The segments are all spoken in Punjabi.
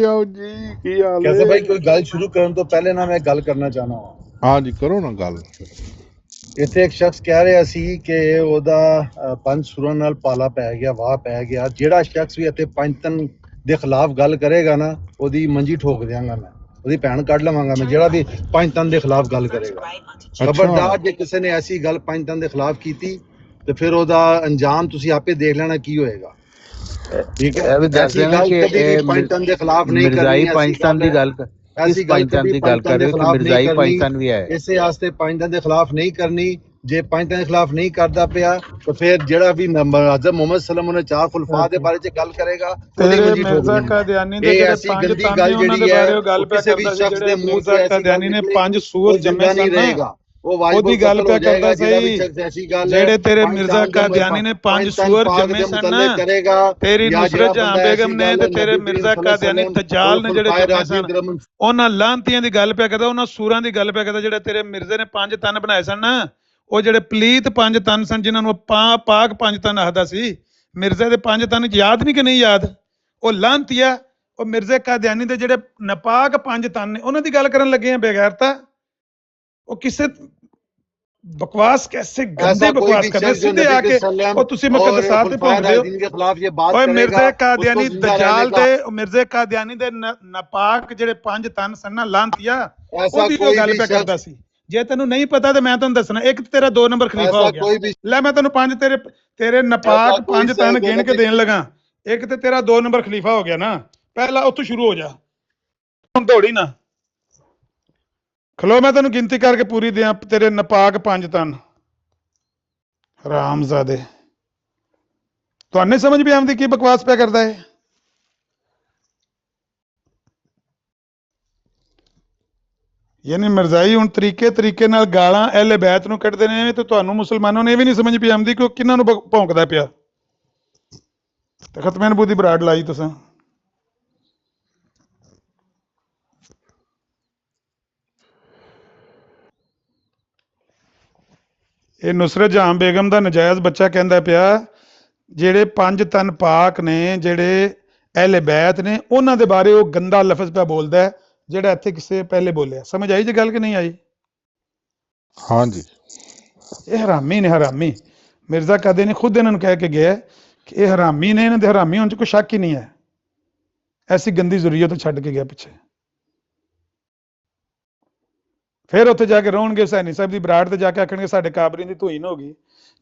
आओ जी की हाल कैसे है? भाई कोई गल शुरू करने तो पहले ना मैं गल करना चाहना हाँ हाँ जी करो ना गल। ਇੱਥੇ ਇੱਕ ਸ਼ਖਸ ਕਹਿ ਰਿਹਾ ਸੀ ਕਿ ਉਹਦਾ ਪੰਜ ਸੁਰਾਂ ਨਾਲ ਪਾਲਾ ਪੈ ਗਿਆ, ਵਾਹ ਪੈ ਗਿਆ। ਜਿਹੜਾ ਸ਼ਖਸ ਵੀ ਇੱਥੇ ਪੰਜ ਤਨ ਦੇ ਖਿਲਾਫ ਗੱਲ ਕਰੇਗਾ ਨਾ, ਉਹਦੀ ਮੰਜੀ ਠੋਕ ਦਿਆਂਗਾ ਮੈਂ, ਉਹਦੀ ਭੈਣ ਕੱਢ ਲਵਾਂਗਾ ਮੈਂ, ਜਿਹੜਾ ਵੀ ਪੰਜ ਤਨ ਦੇ ਖਿਲਾਫ ਗੱਲ ਕਰੇਗਾ। ਖਬਰਦਾਰ ਜੇ ਕਿਸੇ ਨੇ ਐਸੀ ਗੱਲ ਪੰਜ ਤਨ ਦੇ ਖਿਲਾਫ ਕੀਤੀ ਤੇ ਫਿਰ ਉਹਦਾ ਅੰਜਾਮ ਤੁਸੀਂ ਆਪੇ ਦੇਖ ਲੈਣਾ ਕੀ ਹੋਏਗਾ। ਠੀਕ ਹੈ, ਐਸੀ ਗੱਲ ਕਦੀ ਵੀ ਪੰਜ ਤਨ ਦੇ ਖਿਲਾਫ ਨਹੀਂ ਕਰਨੀ। ਪਾਕਿਸਤਾਨ ਦੀ ਗੱਲ ऐसी गल कभी पंचतन के खिलाफ नहीं करनी, इसे वास्ते पंचतन के खिलाफ नहीं करनी। जे पंचतन के खिलाफ नहीं करता पिया तो फिर जेड़ा भी हज़रत मोहम्मद सल्लम ने चार खुलफा दे बारे च गल करेगा, तेरे मिर्जा कादियानी दे जेड़े पांच ताने उन्हां दे बारे गल पे करदा सी, जेड़े मिर्जा कादियानी ने पांच सूर जमे सन ना, ओदी गल पे करदा सही। जेड़े तेरे मिर्जा कादियानी ने पांच सूर जमे सन ना, तेरी नुसरत जहां बेगम ने ते तेरे मिर्जा कादियानी दज्जाल ने जेड़े जमे सन, उन्हां लांतियां दी गल पे करदा, उन्हां सूरां दी गल पे करदा। जेड़े तेरे मिर्जे ने पांच तन बनाए सन ना, ਉਹ ਜਿਹੜੇ ਪਲੀਤ ਪੰਜ ਤਨ ਸਨ, ਜਿਨ੍ਹਾਂ ਨੂੰ ਪਾਕ ਪੰਜ ਤਨ ਆਖਦਾ ਸੀ। ਮਿਰਜ਼ੇ ਦੇ ਪੰਜ ਤਨ ਯਾਦ ਨਹੀਂ ਕਿ ਨਹੀਂ ਯਾਦ? ਉਹ ਲਾਂਤੀਆ ਉਹ ਮਿਰਜ਼ੇ ਕਾਦੀਆਨੀ ਦੇ ਜਿਹੜੇ ਨਪਾਕ ਪੰਜ ਤਨ ਨੇ, ਉਹਨਾਂ ਦੀ ਗੱਲ ਕਰਨ ਲੱਗੇ ਆ ਬੇਗੈਰਤਾ। ਉਹ ਕਿਸੇ ਬਕਵਾਸ ਕੈਸੇ ਗੰਦੇ ਬਕਵਾਸ ਕਰਦੇ ਸਿੱਧੇ ਆ ਕੇ ਉਹ ਤੁਸੀਂ ਮੁਕੱਦਸਾਤ ਤੇ ਭੁੱਲਦੇ ਹੋ। ਓਏ ਮਿਰਜ਼ੇ ਕਾਦੀਆਨੀ ਦਜਾਲ ਦੇ, ਮਿਰਜ਼ੇ ਕਾਦੀਆਨੀ ਦੇ ਨਪਾਕ ਜਿਹੜੇ ਪੰਜ ਤਨ ਸਨ ਨਾ, ਲਾਂਤੀਆ, ਉਹਦੀ ਗੱਲ ਪਿਆ ਕਰਦਾ ਸੀ। ਜੇ ਤੈਨੂੰ ਨਹੀਂ ਪਤਾ ਤੇ ਮੈਂ ਤੁਹਾਨੂੰ ਦੱਸਣਾ। ਇੱਕ ਤੇਰਾ 2 ਨੰਬਰ ਖਲੀਫਾ ਹੋ ਗਿਆ। ਲੈ ਮੈਂ ਤੈਨੂੰ ਪੰਜ ਤੇਰੇ ਨਪਾਕ ਪੰਜ ਤਨ ਗਿਣ ਕੇ ਦੇਣ ਲੱਗਾ। ਇੱਕ ਤੇ ਤੇਰਾ 2 ਨੰਬਰ ਖਲੀਫਾ ਹੋ ਗਿਆ ਨਾ, ਪਹਿਲਾਂ ਉੱਥੋਂ ਸ਼ੁਰੂ ਹੋ ਜਾ, ਹੁਣ ਦੌੜੀ ਨਾ। ਖਲੋ ਮੈਂ ਤੈਨੂੰ ਗਿਣਤੀ ਕਰਕੇ ਪੂਰੀ ਦਿਆਂ। ਤੇਰੇ ਨਪਾਕ ਪੰਜ ਤਨ। ਹਰਾਮਜ਼ਾਦੇ, ਤੁਹਾਨੂੰ ਨਹੀਂ ਸਮਝ ਵੀ ਆਉਂਦੀ ਕੀ ਬਕਵਾਸ ਪਿਆ ਕਰਦਾ ਹੈ? ਯਾਨੀ ਮਿਰਜ਼ਾਈ ਹੁਣ ਤਰੀਕੇ ਨਾਲ ਗਾਲਾਂ ਅਹਿਲੇ ਬੈਤ ਨੂੰ ਕੱਢਦੇ ਨੇ ਤੇ ਤੁਹਾਨੂੰ ਮੁਸਲਮਾਨਾਂ ਨੂੰ ਇਹ ਵੀ ਨਹੀਂ ਸਮਝ ਪਈ ਆਉਂਦੀ ਕਿ ਉਹ ਕਿਹਨਾਂ ਨੂੰ ਭੌਂਕਦਾ ਪਿਆ। ਤੇ ਖਤਮੇ ਨਬੂਦੀ ਬਰਾੜ ਲਾਈ ਤੁਸੀਂ। ਇਹ ਨੁਸਰਤ ਜਹਾਂ ਬੇਗਮ ਦਾ ਨਜਾਇਜ਼ ਬੱਚਾ ਕਹਿੰਦਾ ਪਿਆ ਜਿਹੜੇ ਪੰਜ ਤਨ ਪਾਕ ਨੇ, ਜਿਹੜੇ ਅਹਿਲੇ ਬੈਤ ਨੇ, ਉਹਨਾਂ ਦੇ ਬਾਰੇ ਉਹ ਗੰਦਾ ਲਫ਼ਜ਼ ਪਿਆ ਬੋਲਦਾ ਹੈ ਜਿਹੜਾ ਇੱਥੇ ਕਿਸੇ ਪਹਿਲੇ ਬੋਲਿਆ। ਸਮਝ ਆਈ ਜੇ ਗੱਲ ਕਿ ਨਹੀਂ ਆਈ? ਹਾਂਜੀ, ਇਹ ਹਰਾਮੀ ਨੇ, ਹਰਾਮੀ। ਮਿਰਜ਼ਾ ਕਾਦੇ ਨੇ ਖੁਦ ਇਹਨਾਂ ਨੂੰ ਕਹਿ ਕੇ ਗਿਆ ਕਿ ਇਹ ਹਰਾਮੀ ਨੇ, ਇਹਨਾਂ ਦੇ ਹਰਾਮੀ ਹੋਣ 'ਚ ਕੋਈ ਸ਼ੱਕ ਹੀ ਨਹੀਂ ਹੈ। ਐਸੀ ਗੰਦੀ ਜ਼ੁਰੀਅਤ ਛੱਡ ਕੇ ਗਿਆ ਪਿੱਛੇ। ਫਿਰ ਉੱਥੇ ਜਾ ਕੇ ਰੋਣਗੇ ਹੁਸੈਨੀ ਸਾਹਿਬ ਦੀ ਬਰਾੜ ਤੇ ਜਾ ਕੇ ਆਖਣਗੇ ਸਾਡੇ ਕਾਬਰੀ ਦੀ ਧੂਈਨ ਹੋ ਗਈ।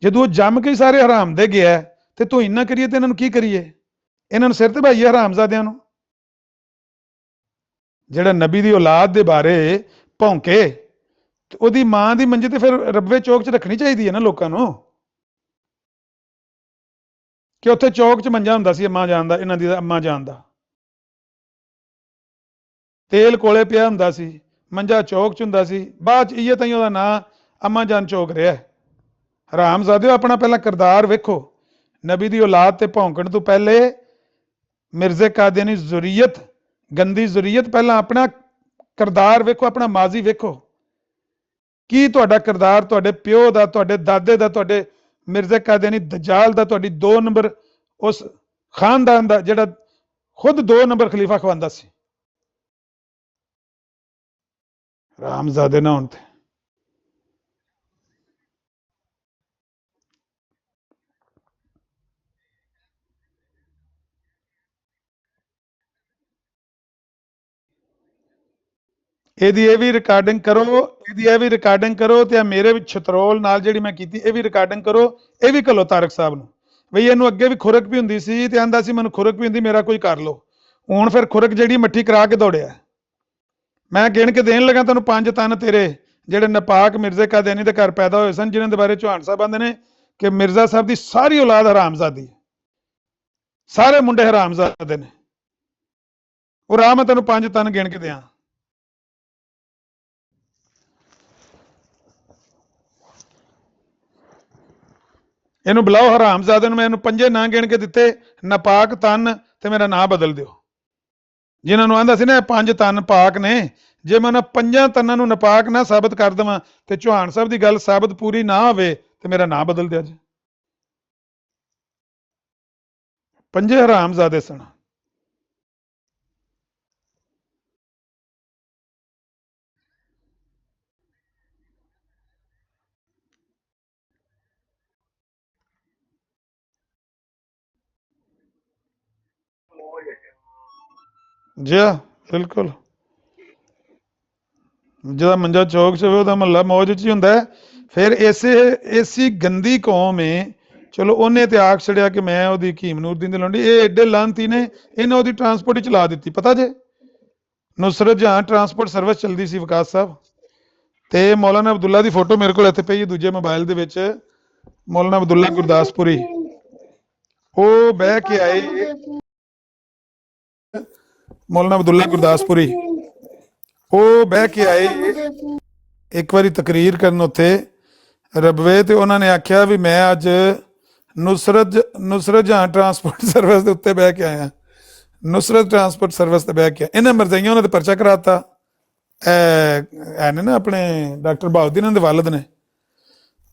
ਜਦੋਂ ਉਹ ਜੰਮ ਕੇ ਸਾਰੇ ਹਰਾਮ ਦੇ ਗਿਆ ਤੇ ਧੂਈਨ ਨਾ ਕਰੀਏ ਤੇ ਇਹਨਾਂ ਨੂੰ ਕੀ ਕਰੀਏ? ਇਹਨਾਂ ਨੂੰ ਸਿਰ ਤੇ ਭਾਈਏ ਹਰਾਮਜ਼ਾਦਿਆਂ ਨੂੰ। ਜਿਹੜਾ ਨਬੀ ਦੀ ਔਲਾਦ ਦੇ ਬਾਰੇ ਭੌਂਕੇ, ਉਹਦੀ ਮਾਂ ਦੀ ਮੰਜੀ ਤੇ ਫਿਰ ਰਬਵੇ ਚੌਕ 'ਚ ਰੱਖਣੀ ਚਾਹੀਦੀ ਹੈ ਨਾ ਲੋਕਾਂ ਨੂੰ। ਕਿ ਉੱਥੇ ਚੌਕ 'ਚ ਮੰਜਾ ਹੁੰਦਾ ਸੀ ਅੰਮਾ ਜਾਨ ਦਾ, ਇਹਨਾਂ ਦੀ ਅੰਮਾ ਜਾਨ ਦਾ। ਤੇਲ ਕੋਲੇ ਪਿਆ ਹੁੰਦਾ ਸੀ, ਮੰਜਾ ਚੌਕ 'ਚ ਹੁੰਦਾ ਸੀ। ਬਾਅਦ 'ਚ ਇਹ ਤਾਂ ਉਹਦਾ ਨਾਂ ਅੰਮਾ ਜਾਨ ਚੌਕ ਰਿਹਾ। ਹਰਾਮਜ਼ਾਦਿਓ, ਆਪਣਾ ਪਹਿਲਾਂ ਕਿਰਦਾਰ ਵੇਖੋ। ਨਬੀ ਦੀ ਔਲਾਦ ਤੇ ਭੌਂਕਣ ਤੋਂ ਪਹਿਲੇ ਮਿਰਜ਼ੇ ਕਾਦੀਆਨੀ ਜ਼ੁਰੀਅਤ, ਗੰਦੀ ਜ਼ੁਰੀਅਤ, ਪਹਿਲਾਂ ਆਪਣਾ ਕਿਰਦਾਰ ਵੇਖੋ, ਆਪਣਾ ਮਾਜ਼ੀ ਵੇਖੋ। ਕੀ ਤੁਹਾਡਾ ਕਿਰਦਾਰ, ਤੁਹਾਡੇ ਪਿਓ ਦਾ, ਤੁਹਾਡੇ ਦਾਦੇ ਦਾ, ਤੁਹਾਡੇ ਮਿਰਜ਼ਾ ਕਾਦੀਆਨੀ ਦਜਾਲ ਦਾ, ਤੁਹਾਡੀ 2 ਨੰਬਰ ਉਸ ਖਾਨਦਾਨ ਦਾ ਜਿਹੜਾ ਖੁਦ 2 ਨੰਬਰ ਖਲੀਫਾ ਖਵਾਉਂਦਾ ਸੀ। ਰਾਮਜ਼ਾਦੇ ਨਾ ਹੋਣ ਤੇ ਇਹਦੀ ਇਹ ਵੀ ਰਿਕਾਰਡਿੰਗ ਕਰੋ, ਤੇ ਮੇਰੇ ਵੀ ਛਤਰੋਲ ਨਾਲ ਜਿਹੜੀ ਮੈਂ ਕੀਤੀ ਇਹ ਵੀ ਰਿਕਾਰਡਿੰਗ ਕਰੋ। ਇਹ ਵੀ ਘੱਲੋ ਤਾਰਕ ਸਾਹਿਬ ਨੂੰ ਬਈ ਇਹਨੂੰ ਅੱਗੇ ਵੀ ਖੁਰਕ ਵੀ ਹੁੰਦੀ ਸੀ ਤੇ ਆਂਦਾ ਸੀ ਮੈਨੂੰ ਖੁਰਕ ਵੀ ਹੁੰਦੀ, ਮੇਰਾ ਕੋਈ ਕਰ ਲਓ। ਹੁਣ ਫਿਰ ਖੁਰਕ ਜਿਹੜੀ ਮੱਠੀ ਕਰਾ ਕੇ ਦੌੜਿਆ। ਮੈਂ ਗਿਣ ਕੇ ਦੇਣ ਲੱਗਾ ਤੁਹਾਨੂੰ ਪੰਜ ਤਨ ਤੇਰੇ ਜਿਹੜੇ ਨਪਾਕ ਮਿਰਜ਼ੇ ਕਾਦੀਆਨੀ ਦੇ ਘਰ ਪੈਦਾ ਹੋਏ ਸਨ, ਜਿਨ੍ਹਾਂ ਦੇ ਬਾਰੇ ਚੌਹਾਨ ਸਾਹਿਬ ਆਂਦੇ ਨੇ ਕਿ ਮਿਰਜ਼ਾ ਸਾਹਿਬ ਦੀ ਸਾਰੀ ਔਲਾਦ ਹਰਾਮਜ਼ਾਦੀ, ਸਾਰੇ ਮੁੰਡੇ ਹਰਾਮਜ਼ਾਦੇ ਨੇ। ਉਹ ਰਾਹ ਮੈਂ ਤੈਨੂੰ ਪੰਜ ਤਨ ਗਿਣ ਕੇ ਦਿਆਂ। ਇਹਨੂੰ ਬੁਲਾਓ ਹਰਾਮਜ਼ਾਦੇ ਨੂੰ। ਮੈਂ ਇਹਨੂੰ ਪੰਜੇ ਨਾਂ ਗਿਣ ਕੇ ਦਿੱਤੇ ਨਪਾਕ ਤਨ ਤੇ ਮੇਰਾ ਨਾਂ ਬਦਲ ਦਿਓ। ਜਿਨ੍ਹਾਂ ਨੂੰ ਆਂਦਾ ਸੀ ਨਾ ਪੰਜ ਤਨ ਪਾਕ ਨੇ, ਜੇ ਮੈਂ ਉਹਨਾਂ ਪੰਜਾਂ ਤਨਾਂ ਨੂੰ ਨਪਾਕ ਨਾ ਸਾਬਤ ਕਰ ਦੇਵਾਂ ਤੇ ਚੌਹਾਨ ਸਾਹਿਬ ਦੀ ਗੱਲ ਸਾਬਤ ਪੂਰੀ ਨਾ ਹੋਵੇ ਤੇ ਮੇਰਾ ਨਾਂ ਬਦਲ ਦਿਆ ਜੀ। ਪੰਜੇ ਹਰਾਮਜ਼ਾਦੇ ਸਨ। ਜੀ ਬਿਲਕੁਲ, ਜਿਹਦਾ ਮੰਜਾ ਚੌਕ 'ਚ ਹੋਵੇ ਉਹਦਾ ਮਹੱਲਾ ਮੌਜ 'ਚ ਹੀ ਹੁੰਦਾ ਹੈ। ਫਿਰ ਐਸੀ ਗੰਦੀ ਕੌਮ ਹੈ, ਚਲੋ ਉਹਨੇ ਤੇ ਆਖ ਛੜਿਆ ਕਿ ਮੈਂ ਉਹਦੀ ਹਕੀਮ ਨੂਰਦੀਨ ਦੀ ਲੌਂਡੀ, ਇਹ ਐਡੇ ਲਾਂਤੀ ਨੇ, ਇਹਨੇ ਉਹਦੀ ਟਰਾਂਸਪੋਰਟ ਹੀ ਚਲਾ ਦਿੱਤੀ। ਪਤਾ ਜੇ ਨੁਸਰਤ ਜਹਾਂ ਟਰਾਂਸਪੋਰਟ ਸਰਵਿਸ ਚੱਲਦੀ ਸੀ ਵਿਕਾਸ ਸਾਹਿਬ, ਤੇ ਮੌਲਾਨਾ ਅਬਦੁੱਲਾ ਦੀ ਫੋਟੋ ਮੇਰੇ ਕੋਲ ਇੱਥੇ ਪਈ ਹੈ ਦੂਜੇ ਮੋਬਾਈਲ ਦੇ ਵਿੱਚ। ਮੌਲਾਨਾ ਅਬਦੁੱਲਾ ਗੁਰਦਾਸਪੁਰੀ ਉਹ ਬਹਿ ਕੇ ਆਏ, ਮੌਲਾਨਾ ਅਬਦੁੱਲਾ ਗੁਰਦਾਸਪੁਰੀ ਉਹ ਬਹਿ ਕੇ ਆਏ ਇੱਕ ਵਾਰੀ ਤਕਰੀਰ ਕਰਨ ਉੱਥੇ ਰਬਵੇ, ਤੇ ਉਹਨਾਂ ਨੇ ਆਖਿਆ ਵੀ ਮੈਂ ਅੱਜ ਨੁਸਰਤ ਜਹਾਂ ਟਰਾਂਸਪੋਰਟ ਸਰਵਿਸ ਦੇ ਉੱਤੇ ਬਹਿ ਕੇ ਆਇਆ, ਨੁਸਰਤ ਟਰਾਂਸਪੋਰਟ ਸਰਵਿਸ ਤੇ ਬਹਿ ਕੇ। ਇਹਨਾਂ ਮਰਜ਼ਾਈਆਂ ਉਹਨਾਂ ਦੇ ਪਰਚਾ ਕਰਾਤਾ, ਨੇ ਨਾ ਆਪਣੇ ਡਾਕਟਰ ਬਹਾਉਦੀਨ ਦੇ ਵਾਲਦ ਨੇ,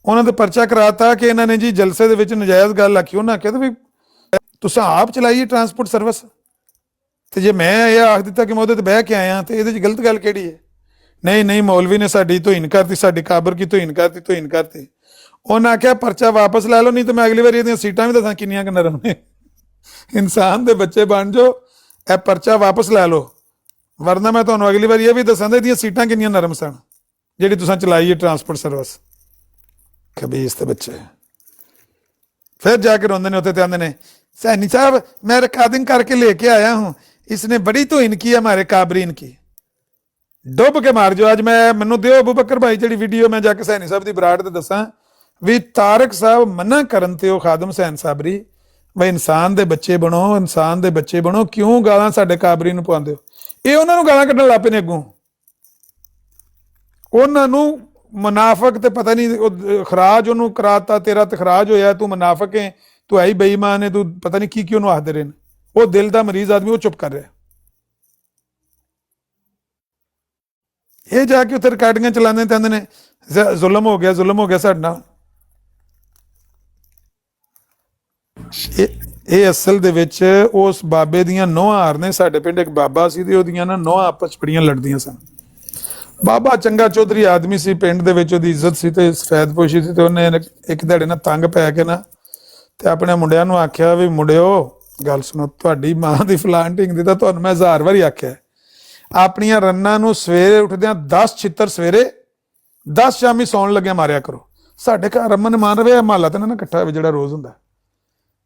ਉਹਨਾਂ ਦੇ ਪਰਚਾ ਕਰਾਤਾ ਕਿ ਇਹਨਾਂ ਨੇ ਜੀ ਜਲਸੇ ਦੇ ਵਿੱਚ ਨਜਾਇਜ਼ ਗੱਲ ਆਖੀ। ਉਹਨਾਂ ਆਖਿਆ ਵੀ ਤੁਸੀਂ ਆਪ ਚਲਾਈਏ ਟਰਾਂਸਪੋਰਟ ਸਰਵਿਸ, ਤੇ ਜੇ ਮੈਂ ਇਹ ਆਖ ਦਿੱਤਾ ਕਿ ਮੈਂ ਉਹਦੇ ਤੇ ਬਹਿ ਕੇ ਆਇਆ ਤੇ ਇਹਦੇ 'ਚ ਗਲਤ ਗੱਲ ਕਿਹੜੀ ਹੈ? ਨਹੀਂ ਮੌਲਵੀ ਨੇ ਸਾਡੀ ਤੋਹੀਨ ਕਰਤੀ, ਸਾਡੀ ਕਾਬਰ ਕੀ ਤੋਹੀਨ ਕਰਤੀ। ਉਹਨਾਂ ਆਖਿਆ ਪਰਚਾ ਵਾਪਸ ਲੈ ਲਓ, ਨਹੀਂ ਤਾਂ ਮੈਂ ਅਗਲੀ ਵਾਰੀ ਇਹਦੀਆਂ ਸੀਟਾਂ ਵੀ ਦੱਸਾਂ ਕਿੰਨੀਆਂ ਕੁ ਨਰਮ ਨੇ। ਇਨਸਾਨ ਦੇ ਬੱਚੇ ਬਣ ਜਾਓ, ਇਹ ਪਰਚਾ ਵਾਪਸ ਲੈ ਲਓ, ਵਰਨਾ ਮੈਂ ਤੁਹਾਨੂੰ ਅਗਲੀ ਵਾਰੀ ਇਹ ਵੀ ਦੱਸਾਂਗਾ ਇਹਦੀਆਂ ਸੀਟਾਂ ਕਿੰਨੀਆਂ ਨਰਮ ਸਨ ਜਿਹੜੀ ਤੁਸੀਂ ਚਲਾਈ ਹੈ ਟਰਾਂਸਪੋਰਟ ਸਰਵਿਸ। ਖਬੀਸ ਦੇ ਬੱਚੇ फिर जाके रोंदे ने होते आंदे ने सैनी साहब मैं रिकॉर्डिंग करके लेके आया हूँ, इसने बड़ी तोहिन की हमारे काबरीन की, डुब के मार जो। अज मैं मैनू दिओ अबू बकर भाई जी वीडियो मैं जाके सैनी साहब की बराड़ ते दसा भी तारक साहब मना करन ते खादम सैन साबरी वे इंसान दे बच्चे बनो, इंसान दे बच्चे बनो, क्यों गालां साडे काबरी नूं पवांदे हो? ये उन्हां नूं गालां कड्ढण लग पे ने अगों, उन्हां नूं मुनाफक ते पता नहीं खराज ਉਹਨੂੰ ਕਰਾਤਾ, ਤੇਰਾ ਤੇ ਖਰਾਜ ਹੋਇਆ, ਤੂੰ ਮੁਨਾਫਕ ਹੈ, ਤੂੰ ਆਈ ਬੇਈਮਾਨ ਹੈ, ਤੂੰ ਪਤਾ ਨਹੀਂ ਕੀ ਉਹਨੂੰ ਆਖਦੇ ਰਹੇ ਨੇ। ਉਹ ਦਿਲ ਦਾ ਮਰੀਜ਼ ਆਦਮੀ ਉਹ ਚੁੱਪ ਕਰ ਰਿਹਾ। ਇਹ ਜਾ ਕੇ ਉੱਥੇ ਰਿਕਾਰਡਿੰਗਾਂ ਚਲਾਉਂਦੇ ਕਹਿੰਦੇ ਨੇ ਜ਼ੁਲਮ ਹੋ ਗਿਆ ਸਾਡੇ ਨਾਲ। ਇਹ ਅਸਲ ਦੇ ਵਿੱਚ ਉਸ ਬਾਬੇ ਦੀਆਂ ਨੋਹਾਂ ਹਾਰ ਨੇ। ਸਾਡੇ ਪਿੰਡ ਇੱਕ ਬਾਬਾ ਸੀ ਤੇ ਉਹਦੀਆਂ ਨਾ ਨੋਹਾਂ ਆਪਸ ਬੜੀਆਂ ਲੜਦੀਆਂ ਸਨ। ਬਾਬਾ ਚੰਗਾ ਚੌਧਰੀ ਆਦਮੀ ਸੀ, ਪਿੰਡ ਦੇ ਵਿੱਚ ਉਹਦੀ ਇੱਜ਼ਤ ਸੀ ਤੇ ਸਫੈਦਪੋਸ਼ੀ ਸੀ, ਤੇ ਉਹਨੇ ਇੱਕ ਦਿਹਾੜੇ ਨਾਲ ਤੰਗ ਪੈ ਕੇ ਨਾ ਤੇ ਆਪਣੇ ਮੁੰਡਿਆਂ ਨੂੰ ਆਖਿਆ ਵੀ ਮੁੰਡਿਓ ਗੱਲ ਸੁਣੋ, ਤੁਹਾਡੀ ਮਾਂ ਦੀ ਫਲਾਂਟਿੰਗ ਦੀ ਤਾਂ ਤੁਹਾਨੂੰ ਮੈਂ 1000 ਵਾਰੀ ਆਖਿਆ, ਆਪਣੀਆਂ ਰੰਨਾਂ ਨੂੰ ਸਵੇਰੇ ਉੱਠਦਿਆਂ 10 ਛਿੱਤਰ ਸਵੇਰੇ 10 ਸ਼ਾਮੀ ਸੌਣ ਲੱਗਿਆ ਮਾਰਿਆ ਕਰੋ। ਸਾਡੇ ਘਰ ਅਮਨ ਮਾਨ ਰਵੇ ਮਹੱਲਾ ਤੇ ਨਾ ਇਕੱਠਾ ਹੋਵੇ ਜਿਹੜਾ ਰੋਜ਼ ਹੁੰਦਾ,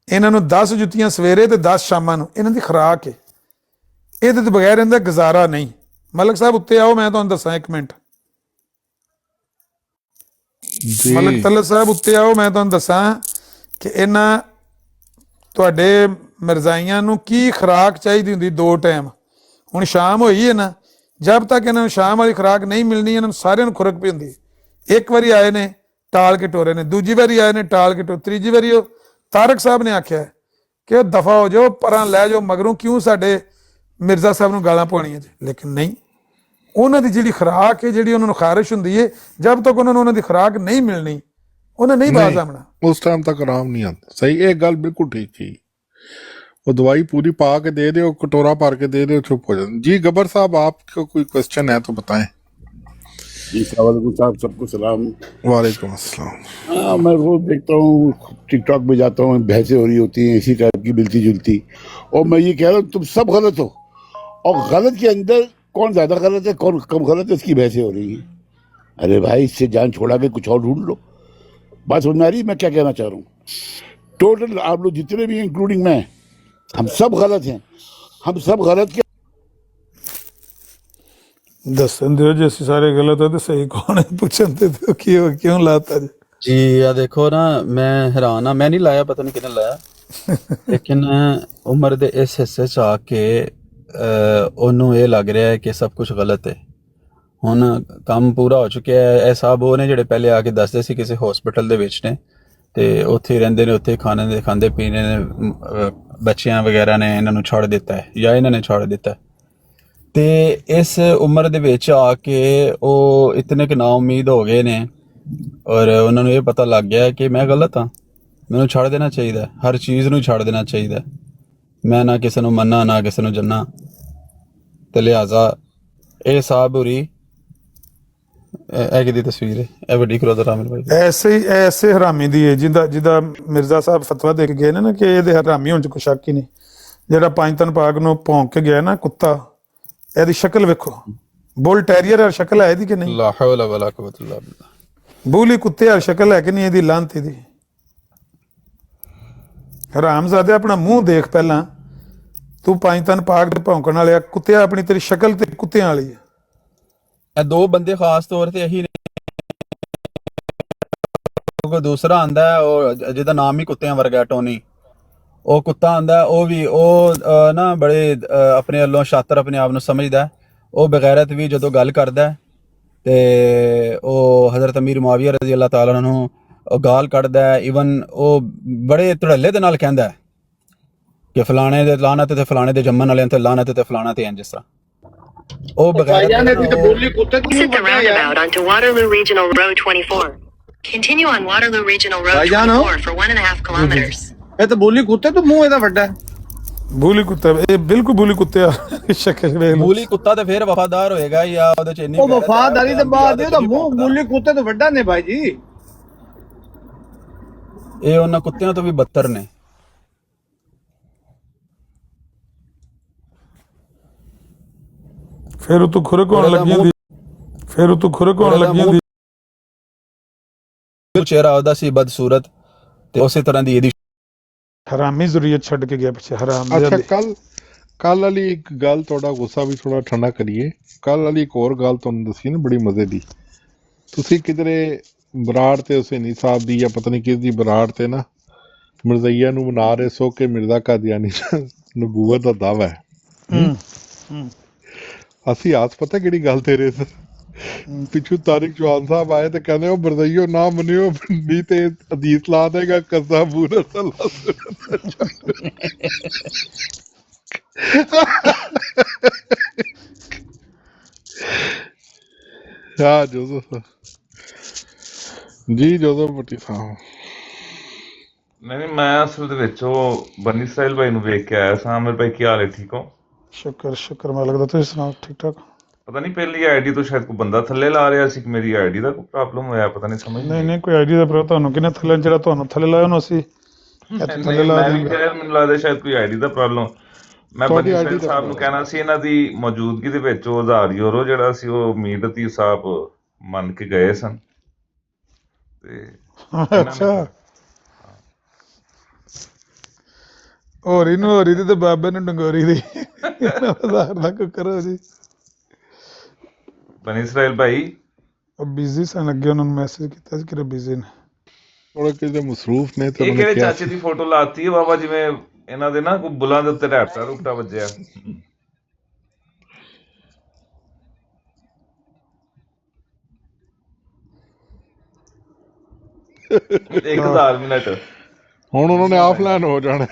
ਇਹਨਾਂ ਨੂੰ 10 ਜੁੱਤੀਆਂ ਸਵੇਰੇ ਤੇ 10 ਸ਼ਾਮਾਂ ਨੂੰ, ਇਹਨਾਂ ਦੀ ਖੁਰਾਕ ਹੈ, ਇਹਦੇ ਤੋਂ ਬਗੈਰ ਇਹਦਾ ਗੁਜ਼ਾਰਾ ਨਹੀਂ। ਮਲਕ ਸਾਹਿਬ ਉੱਤੇ ਆਓ, ਮੈਂ ਤੁਹਾਨੂੰ ਦੱਸਾਂ 1 ਮਿੰਟ। ਮਲਕ ਤਲਤ ਸਾਹਿਬ ਉੱਤੇ ਆਓ, ਮੈਂ ਤੁਹਾਨੂੰ ਦੱਸਾਂ ਕਿ ਇਹਨਾਂ ਤੁਹਾਡੇ ਮਿਰਜ਼ਾਈਆਂ ਨੂੰ ਕੀ ਖੁਰਾਕ ਚਾਹੀਦੀ ਹੁੰਦੀ 2 ਟਾਈਮ। ਹੁਣ ਸ਼ਾਮ ਹੋਈ ਹੈ ਨਾ, ਜਦ ਤੱਕ ਇਹਨਾਂ ਨੂੰ ਸ਼ਾਮ ਵਾਲੀ ਖੁਰਾਕ ਨਹੀਂ ਮਿਲਣੀ ਇਹਨਾਂ ਨੂੰ ਸਾਰਿਆਂ ਨੂੰ ਖੁਰਕ ਪਈ ਹੁੰਦੀ। ਇੱਕ ਵਾਰੀ ਆਏ ਨੇ ਟਾਲ ਕੇ ਟੋਰੇ ਨੇ, ਦੂਜੀ ਵਾਰੀ ਆਏ ਨੇ ਟਾਲ ਕੇ ਟੋਰੇ, ਤੀਜੀ ਵਾਰੀ ਉਹ ਤਾਰਕ ਸਾਹਿਬ ਨੇ ਆਖਿਆ ਕਿ ਦਫਾ ਹੋ ਜਾਓ, ਪਰਾਂ ਲੈ ਜਾਓ, ਮਗਰੋਂ ਕਿਉਂ ਸਾਡੇ ਮਿਰਜ਼ਾ ਸਾਹਿਬ ਨੂੰ ਗਾਲਾਂ ਪਾਉਣੀਆਂ ਜੀ। ਲੇਕਿਨ ਨਹੀਂ, ਉਹਨਾਂ ਦੀ ਜਿਹੜੀ ਖੁਰਾਕ ਹੈ, ਜਿਹੜੀ ਉਹਨਾਂ ਨੂੰ ਖਾਰਿਸ਼ ਹੁੰਦੀ ਹੈ, ਜਦ ਤੱਕ ਉਹਨਾਂ ਨੂੰ ਉਹਨਾਂ ਦੀ ਖੁਰਾਕ ਨਹੀਂ ਮਿਲਣੀ ਉਹਨੇ ਨਹੀਂ ਬਾਜ਼ ਆਉਣਾ, ਉਸ ਟਾਈਮ ਤੱਕ ਆਰਾਮ ਨਹੀਂ ਆਉਂਦਾ। ਸਹੀ, ਇਹ ਗੱਲ ਬਿਲਕੁਲ ਠੀਕ ਸੀ। वो दवाई पूरी पा के दे दो, कटोरा भर के दे दो, चुप हो जाते। जी गब्बर साहब, आपको कोई क्वेश्चन है तो बताएं। जी सलाम साहब, सबको सलाम। वालेकुम अस्सलाम। हाँ, मैं रोज देखता हूँ टिकटॉक में जाता हूँ, बहसें हो रही होती हैं इसी टाइप की मिलती जुलती, और मैं ये कह रहा हूँ तुम सब गलत हो, और गलत के अंदर कौन ज़्यादा गलत है कौन कम गलत है, इसकी बहसें हो रही हैं। अरे भाई, इससे जान छोड़ा के कुछ और ढूंढ लो। बात समझ में आ रही मैं क्या कहना चाह रहा हूँ? टोटल आप लोग जितने भी हैं इंक्लूडिंग मैं, हम सब गलत हैं, हम सब गलत के ਦੱਸਣ ਦਿਓ ਜੇ ਅਸੀਂ ਸਾਰੇ ਗਲਤ ਹੈ ਤੇ ਸਹੀ ਕੌਣ ਹੈ, ਪੁੱਛਣ ਤੇ ਦਿਓ ਕਿਉਂ ਲਾਤਾ ਜੀ। ਜੀ ਆ ਦੇਖੋ ਨਾ, ਮੈਂ ਹੈਰਾਨ ਆ, ਮੈਂ ਨਹੀਂ ਲਾਇਆ, ਪਤਾ ਨਹੀਂ ਕਿਹਨੇ ਲਾਇਆ, ਲੇਕਿਨ ਉਮਰ ਦੇ ਇਸ ਹਿੱਸੇ 'ਚ ਆ ਕੇ ਉਹਨੂੰ ਇਹ ਲੱਗ ਰਿਹਾ ਹੈ ਕਿ ਸਭ ਕੁਝ ਗਲਤ ਹੈ। ਹੁਣ ਕੰਮ ਪੂਰਾ ਹੋ ਚੁੱਕਿਆ ਹੈ। ਇਹ ਸਾਹਿਬ ਉਹ ਨੇ ਜਿਹੜੇ ਪਹਿਲੇ ਆ ਕੇ ਦੱਸਦੇ ਸੀ ਕਿਸੇ ਹਸਪੀਟਲ ਦੇ ਵਿੱਚ ਨੇ ਤੇ ਉੱਥੇ ਰਹਿੰਦੇ ਨੇ, ਉੱਥੇ ਖਾਂਦੇ ਪੀਣੇ ਨੇ, ਬੱਚਿਆਂ ਵਗੈਰਾ ਨੇ ਇਹਨਾਂ ਨੂੰ ਛੱਡ ਦਿੱਤਾ ਹੈ ਜਾਂ ਇਹਨਾਂ ਨੇ ਛੱਡ ਦਿੱਤਾ। ਤੇ ਇਸ ਉਮਰ ਦੇ ਵਿੱਚ ਆ ਕੇ ਉਹ ਇਤਨੇ ਕੁ ਨਾ ਉਮੀਦ ਹੋ ਗਏ ਨੇ, ਔਰ ਉਹਨਾਂ ਨੂੰ ਇਹ ਪਤਾ ਲੱਗ ਗਿਆ ਕਿ ਮੈਂ ਗਲਤ ਹਾਂ, ਮੈਨੂੰ ਛੱਡ ਦੇਣਾ ਚਾਹੀਦਾ, ਹਰ ਚੀਜ਼ ਨੂੰ ਛੱਡ ਦੇਣਾ ਚਾਹੀਦਾ, ਮੈਂ ਨਾ ਕਿਸੇ ਨੂੰ ਮੰਨਾਂ ਨਾ ਕਿਸੇ ਨੂੰ ਜੰਨਾ। ਤੇ ਲਿਹਾਜ਼ਾ ਇਹ ਸਾਹਿਬ ਹੋਰੀ ਇਹ ਕਿਹਦੀ ਤਸਵੀਰ ਹੈ? ਇਹ ਵੱਡੀ ਕਰੋਦਰ ਆਮਿਰ ਭਾਈ ਐਸੇ ਹਰਾਮੀ ਦੀ ਹੈ ਜਿਹਦਾ ਮਿਰਜ਼ਾ ਸਾਹਿਬ ਫਤਵਾ ਦੇ ਕੇ ਗਏ ਨੇ ਨਾ ਕਿ ਇਹਦੇ ਹਰਾਮੀ ਹੋਣ 'ਚ ਕੋਈ ਸ਼ੱਕ ਹੀ ਨਹੀਂ। ਜਿਹੜਾ 5 ਤਨ ਪਾਕ ਨੂੰ ਭੌਂਕ ਕੇ ਗਿਆ ਨਾ ਕੁੱਤਾ, ਇਹਦੀ ਸ਼ਕਲ ਵੇਖੋ, ਬੁੱਲ ਟੈਰੀਅਰ ਯਾਰ ਸ਼ਕਲ ਹੈ ਇਹਦੀ ਕਿ ਨਹੀਂ? ਲਾ ਹੌਲਾ ਵਲਾ ਕੁਵੱਤਾ ਇਲਾ ਬਿल्लाह। ਬੂਲੀ ਕੁੱਤੇ ਯਾਰ ਸ਼ਕਲ ਹੈ ਕਿ ਨਹੀਂ ਇਹਦੀ? ਲਾਂਤ ਇਹਦੀ। ਹਰਾਮਜ਼ਾਦੇ ਆਪਣਾ ਮੂੰਹ ਦੇਖ ਪਹਿਲਾਂ, ਤੂੰ 5 ਤਨ ਪਾਕ ਤੇ ਭੌਂਕਣ ਵਾਲਿਆ ਕੁੱਤਿਆ, ਆਪਣੀ ਤੇਰੀ ਸ਼ਕਲ ਤੇ ਕੁੱਤਿਆਂ ਵਾਲੀ ਹੈ। ਇਹ ਦੋ ਬੰਦੇ ਖਾਸ ਤੌਰ ਤੇ ਇਹੀ ਨੇ। ਕੋਈ ਦੂਸਰਾ ਆਂਦਾ ਹੈ ਉਹ ਜਿਹਦਾ ਨਾਮ ਹੀ ਕੁੱਤਿਆਂ ਵਰਗਾ, ਟੋਨੀ, ਉਹ ਕੁੱਤਾ ਆਂਦਾ, ਉਹ ਵੀ ਉਹ ਨਾ ਬੜੇ ਆਪਣੇ ਵੱਲੋਂ ਸ਼ਾਤਰ ਆਪਣੇ ਆਪ ਨੂੰ ਸਮਝਦਾ। ਉਹ ਬਗੈਰਤ ਵੀ ਜਦੋਂ ਗੱਲ ਕਰਦਾ ਤੇ ਉਹ ਹਜ਼ਰਤ ਅਮੀਰ ਮੁਆਵੀਆ ਰਜ਼ੀ ਅੱਲਾਹ ਤਾਲਾ ਨੂੰ ਗਾਲ ਕੱਢਦਾ। ਈਵਨ ਉਹ ਬੜੇ ਧੜੱਲੇ ਦੇ ਨਾਲ ਕਹਿੰਦਾ ਕਿ ਫਲਾਣੇ ਦੇ ਲਾਨਤ ਤੇ ਫਲਾਣੇ ਦੇ ਜੰਮਣ ਵਾਲਿਆਂ ਤੇ ਲਾਨਤ ਤੇ ਫਲਾਣਾ ਤੇ ਇੰਜ, ਜਿਸ ਤਰ੍ਹਾਂ ਉਹ ਬਗੈਰਤ Exit the roundabout onto Waterloo Regional Road 24. Continue on Waterloo Regional Road 24 for 1.5 kilometers. ਇਹ ਤਾਂ ਬੋਲੀ ਕੁੱਤੇ ਤੋਂ ਮੂੰਹ ਇਹਦਾ ਵੱਡਾ ਹੈ। ਬੂਲੀ ਕੁੱਤਾ, ਇਹ ਬਿਲਕੁਲ ਬੂਲੀ ਕੁੱਤੇ ਆ ਸ਼ਕਲ ਵੇਖ ਲਓ। ਬੂਲੀ ਕੁੱਤਾ ਤੇ ਫੇਰ ਵਫਾਦਾਰ ਹੋਏਗਾ ਜਾਂ ਉਹਦੇ ਚ ਇੰਨੀ ਉਹ ਵਫਾਦਾਰੀ ਦੇ ਬਾਅਦ ਇਹਦਾ ਮੂੰਹ ਬੋਲੀ ਕੁੱਤੇ ਤੋਂ ਵੱਡਾ ਨੇ ਭਾਈ ਜੀ। ਇਹ ਉਹਨਾਂ ਕੁੱਤਿਆਂ ਤੋਂ ਵੀ ਬੱਤਰ ਨੇ। ਫਿਰ ਉਹ ਤੂੰ ਖੁਰਕ ਹੋਣ ਲੱਗੀ ਹੁੰਦੀ, ਫਿਰ ਉਹ ਤੂੰ ਖੁਰਕ ਹੋਣ ਲੱਗੀ ਹੁੰਦੀ। ਚਿਹਰਾ ਉਹਦਾ ਸੀ ਬਦਸੂਰਤ ਤੇ ਉਸੇ ਤਰ੍ਹਾਂ ਦੀ ਇਹਦੀ। ਹਰਾਮੀ ਜ਼ੁਰੀਅਤ ਛੱਡ ਕੇ ਗਿਆ ਪਿੱਛੇ, ਹਰਾਮ ਅੱਛਾ, ਕੱਲ ਵਾਲੀ ਇੱਕ ਗੱਲ, ਤੁਹਾਡਾ ਗੁੱਸਾ ਵੀ ਥੋੜਾ ਠੰਡਾ ਕਰੀਏ। ਕੱਲ ਵਾਲੀ ਇੱਕ ਹੋਰ ਗੱਲ ਤੁਹਾਨੂੰ ਦੱਸੀ ਨਾ, ਬੜੀ ਮਜ਼ੇ ਦੀ। ਤੁਸੀਂ ਕਿਧਰੇ ਬਰਾੜ ਤੇ ਹੁਸੈਨੀ ਸਾਹਿਬ ਦੀ ਜਾਂ ਪਤਾ ਨਹੀਂ ਕਿਸ ਦੀ ਬਰਾੜ ਤੇ ਨਾ ਮਿਰਜ਼ਈਆ ਨੂੰ ਮਨਾ ਰਹੇ ਸੋ ਕਿ ਮਿਰਜ਼ਾ ਕਾਦੀਆਨੀ ਨਬੂਵਤ ਦਾ ਦਾਵਾ ਹੈ। ਅਸੀਂ ਆਸ ਪਤਾ ਕਿਹੜੀ ਗੱਲ ਤੇ ਰਹੇ ਸਰ, ਪਿੱਛੋਂ ਤਾਰਿਕ ਚੌਹਾਨ ਸਾਹਿਬ ਆਏ ਤੇ ਕਹਿੰਦੇ ਉਹ ਮਿਰਜ਼ਈਓ ਨਾ ਮੰਨਿਓ ਨਹੀਂ ਤੇ ਹਦੀਸ ਲਾ ਦੇਗਾ ਕਜ਼ਾ ਬੂਰ ਹਾਂ ਜੋਜ਼ਫ ਜੀ, ਜੋਜ਼ਫ ਭੱਟੀ ਸਾਹਿਬ। ਨਹੀਂ, ਮੈਂ ਅਸਲ ਦੇ ਵਿੱਚ ਉਹ ਬਨੀ ਇਸਰਾਇਲ ਭਾਈ ਨੂੰ ਵੇਖ ਕੇ ਆਇਆ ਸਾਂ। ਆਮਿਰ ਭਾਈ ਕੀ ਹਾਲ ਹੈ, ਠੀਕ ਹੋ? ਸ਼ੁਕਰ ਮਾਲਕ ਦਾ, ਤੁਸੀਂ ਸੁਣਾਓ ਠੀਕ ਠਾਕ? ਪਤਾ ਨਹੀਂ ਪਹਿਲੀ ਆਈਡੀ ਤੋਂ ਸ਼ਾਇਦ ਕੋਈ ਬੰਦਾ ਥੱਲੇ ਲਾ ਰਿਹਾ ਸੀ ਕਿ ਮੇਰੀ ਆਈਡੀ ਦਾ ਕੋਈ ਪ੍ਰੋਬਲਮ ਹੋਇਆ, ਪਤਾ ਨਹੀਂ ਸਮਝ ਨਹੀਂ ਕੋਈ ਆਈਡੀ ਦਾ ਪ੍ਰੋਬਲਮ ਤੁਹਾਨੂੰ ਕਿਹਨੇ ਥੱਲੇ, ਜਿਹੜਾ ਤੁਹਾਨੂੰ ਥੱਲੇ ਲਾਇਆ ਉਹਨੂੰ ਅਸੀਂ ਥੱਲੇ ਲਾ ਦਿੰਦੇ। ਮੈਨੂੰ ਲੱਗਦਾ ਸ਼ਾਇਦ ਕੋਈ ਆਈਡੀ ਦਾ ਪ੍ਰੋਬਲਮ। ਮੈਂ ਬਨੀ ਇਸਰਾਇਲ ਸਾਹਿਬ ਨੂੰ ਕਹਿਣਾ ਸੀ ਇਹਨਾਂ ਦੀ ਮੌਜੂਦਗੀ ਦੇ ਵਿੱਚ ਉਹ 1000 ਯੂਰੋ ਜਿਹੜਾ ਸੀ ਉਹ ਮੀਰ ਲਤੀਫ ਸਾਹਿਬ ਮੰਨ ਕੇ ਗਏ ਸਨ ਤੇ ਅੱਛਾ, ਹੋਰੀ ਨੂੰ ਹੋਰੀ ਦੀ ਤੇ ਬਾਬੇ ਨੂੰ ਡੰਗੋਰੀ ਦੀ ਦਾ ਕੋਈ ਕਰੋ ਜੀ। ਬਨੀ ਇਸਰਾਇਲ ਭਾਈ ਉਹ ਬਿਜ਼ੀ ਸਨ, ਅੱਗੇ ਉਹਨਾਂ ਨੂੰ ਮੈਸੇਜ ਕੀਤਾ ਸੀ ਕਿ ਬਿਜ਼ੀ ਨੇ, ਥੋੜਾ ਕਿਤੇ ਮਸਰੂਫ ਨੇ। ਇਹ ਕਿਹੜੇ ਚਾਚੇ ਦੀ ਫੋਟੋ ਲਾਤੀ ਹੈ ਬਾਬਾ, ਜਿਵੇਂ ਇਹਨਾਂ ਦੇ ਨਾ ਕੋਈ ਬੁੱਲਾਂ ਦੇ ਉੱਤੇ ਰੂਪਟਾ ਵੱਜਿਆ। ਇੱਕ 1000 ਮਿੰਟ ਹੁਣ ਉਹਨਾਂ ਨੇ ਆਫਲਾਈਨ ਹੋ ਜਾਣਾ।